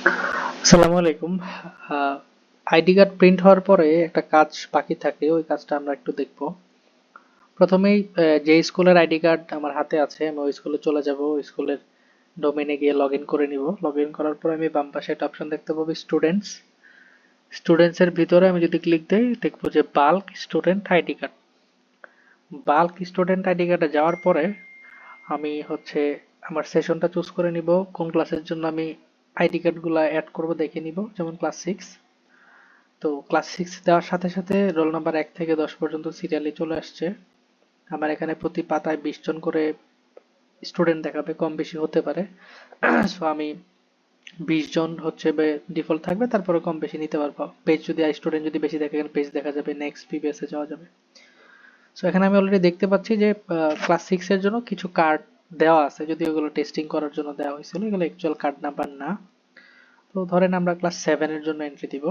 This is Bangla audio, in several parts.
আসসালামু আলাইকুম। আইডি কার্ড প্রিন্ট হওয়ার পরে একটা কাজ বাকি থাকে, ওই কাজটা আমরা একটু দেখব। প্রথমেই যে স্কুলের আইডি কার্ড আমার হাতে আছে আমি ওই স্কুলে চলে যাব। ওই স্কুলের ডোমেনে গিয়ে লগ ইন করে নিব। লগ ইন করার পর আমি বাম পাশে একটা অপশন দেখতে পাবো স্টুডেন্টস। স্টুডেন্টস এর ভিতরে আমি যদি ক্লিক দেই দেখবো যে bulk student ID card. Bulk student ID কার্ডে যাওয়ার পরে আমি হচ্ছে আমার সেশনটা চুজ করে নিব, কোন ক্লাসের জন্য আমি আইডি কার্ডগুলো অ্যাড করব দেখে নিব, যেমন ক্লাস 6। তো ক্লাস 6 দেওয়ার সাথে সাথে রোল নাম্বার 1 থেকে 10 পর্যন্ত সিরিয়ালি চলে আসছে। আমার এখানে প্রতি পাতায় 20 জন করে স্টুডেন্ট দেখাবে, কম বেশি হতে পারে। সো আমি 20 জন হচ্ছে ডিফল্ট থাকবে, তারপরে কম বেশি নিতে পারবো। পেজ যদি স্টুডেন্ট যদি বেশি দেখে এখানে পেজ দেখা যাবে, নেক্সট প্রিভিয়াসে যাওয়া যাবে। সো এখানে আমি অলরেডি দেখতে পাচ্ছি যে ক্লাস 6 এর জন্য কিছু কার্ড দেওয়া আছে, যদি ওগুলো টেস্টিং করার জন্য দেওয়া হয়েছিল, এগুলো অ্যাকচুয়াল কার্ড নাম্বার না। তো ধরেন আমরা ক্লাস 7 এর জন্য এন্ট্রি দিব।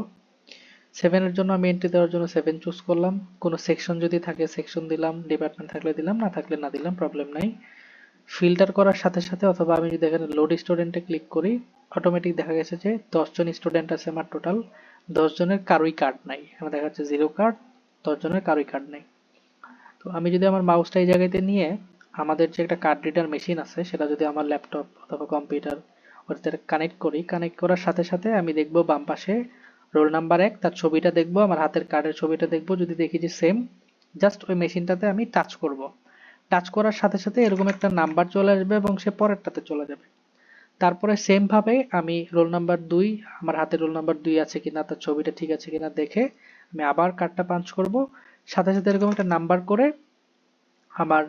7 এর জন্য আমি এন্ট্রি দেওয়ার জন্য 7 চুজ করলাম। কোনো সেকশন যদি থাকে সেকশন দিলাম, ডিপার্টমেন্ট থাকলে দিলাম, না থাকলে না দিলাম, প্রবলেম নাই। ফিল্টার করার সাথে সাথে অথবা আমি যদি এখানে লোড স্টুডেন্টে ক্লিক করি, অটোমেটিক দেখা গেছে যে 10 জন স্টুডেন্ট আছে আমার টোটাল। 10 জনের কারোই কার্ড নাই, এখানে দেখা যাচ্ছে জিরো কার্ড। 10 জনের কারোই কার্ড নাই। তো আমি যদি আমার মাউসটা এই জায়গাতে নিয়ে আমাদের যে একটা কার্ড রিডার মেশিন আছে সেটা যদি আমার ল্যাপটপ অথবা কম্পিউটার ওটাতে কানেক্ট করি, কানেক্ট করার সাথে সাথে আমি দেখবো বাম পাশে রোল নাম্বার 1 তার ছবিটা দেখবো, আমার হাতের কার্ডের ছবিটা দেখবো। যদি দেখি যে সেম, জাস্ট ওই মেশিনটাতে আমি টাচ করব। টাচ করার সাথে সাথে এরকম একটা নাম্বার চলে আসবে এবং সে পরেরটাতে চলে যাবে। তারপরে সেম ভাবে আমি রোল নাম্বার 2, আমার হাতে রোল নাম্বার 2 আছে কিনা, তার ছবিটা ঠিক আছে কিনা দেখে আমি আবার কার্ডটা পাঞ্চ করব। সাথে সাথে এরকম একটা নাম্বার করে আমার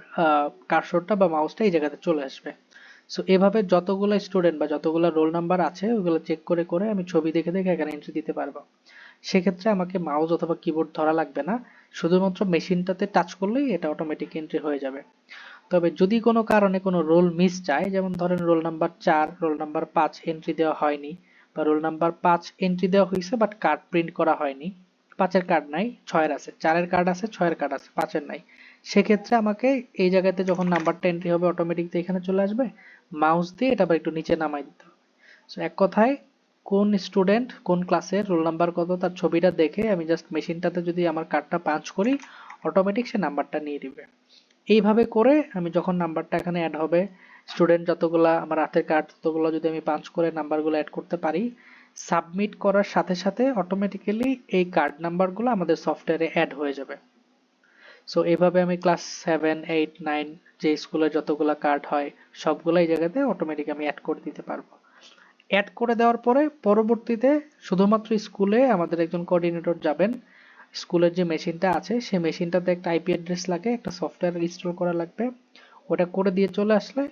কার্সরটা বা মাউসটা এই জায়গাতে চলে আসবে। সো এভাবে যতগুলো স্টুডেন্ট বা যতগুলো রোল নাম্বার আছে ওগুলো চেক করে করে আমি ছবি দেখে দেখে এখানে এন্ট্রি দিতে পারবো। সেক্ষেত্রে আমাকে মাউস অথবা কিবোর্ড ধরা লাগবে না, শুধুমাত্র মেশিনটাতে টাচ করলেই এটা অটোমেটিক এন্ট্রি হয়ে যাবে। তবে যদি কোনো কারণে কোনো রোল মিস যায়, যেমন ধরেন roll number 4 roll number 5 entry দেওয়া হয়নি, বা রোল নাম্বার 5 এন্ট্রি দেওয়া হয়েছে বাট কার্ড প্রিন্ট করা হয়নি, 5 এর কার্ড নাই, 6 এর আছে, 4 এর কার্ড আছে, 6 এর কার্ড আছে, 5 এর নাই, সেক্ষেত্রে আমাকে এই জায়গাতে যখন নাম্বারটা এন্ট্রি হবে অটোমেটিক এখানে চলে আসবে। মাউস দিয়ে এটা আবার একটু নিচে নামাই দিতে হবে। সো এক কথায় কোন স্টুডেন্ট কোন ক্লাসের রোল নাম্বার কত তার ছবিটা দেখে আমি জাস্ট মেশিনটাতে যদি আমার কার্ডটা পাঞ্চ করি, অটোমেটিক সে নাম্বারটা নিয়ে দিবে। এইভাবে করে আমি যখন নাম্বারটা এখানে অ্যাড হবে, স্টুডেন্ট যতগুলা আমার হাতের কার্ড ততগুলো যদি আমি পাঞ্চ করে নাম্বারগুলো অ্যাড করতে পারি, সাবমিট করার সাথে সাথে অটোমেটিক্যালি এই কার্ড নাম্বারগুলো আমাদের সফটওয়্যারে অ্যাড হয়ে যাবে। সো এইভাবে আমি ক্লাস 7, 8, 9 যে স্কুলে যতগুলা কার্ড হয় সবগুলো এই জায়গাতে অটোমেটিক আমি অ্যাড করে দিতে পারবো। অ্যাড করে দেওয়ার পরে পরবর্তীতে শুধুমাত্র স্কুলে আমাদের একজন কোঅর্ডিনেটর যাবেন। স্কুলের যে মেশিনটা আছে সেই মেশিনটাতে একটা আইপি অ্যাড্রেস লাগে, একটা সফটওয়্যার ইনস্টল করা লাগবে। ওটা করে দিয়ে চলে আসলে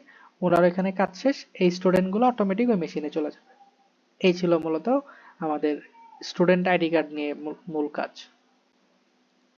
ওনার এখানে কাজ শেষ, এই স্টুডেন্টগুলো অটোমেটিক ওই মেশিনে চলে যাবে। এই ছিল মূলত আমাদের স্টুডেন্ট আইডি কার্ড নিয়ে মূল কাজ।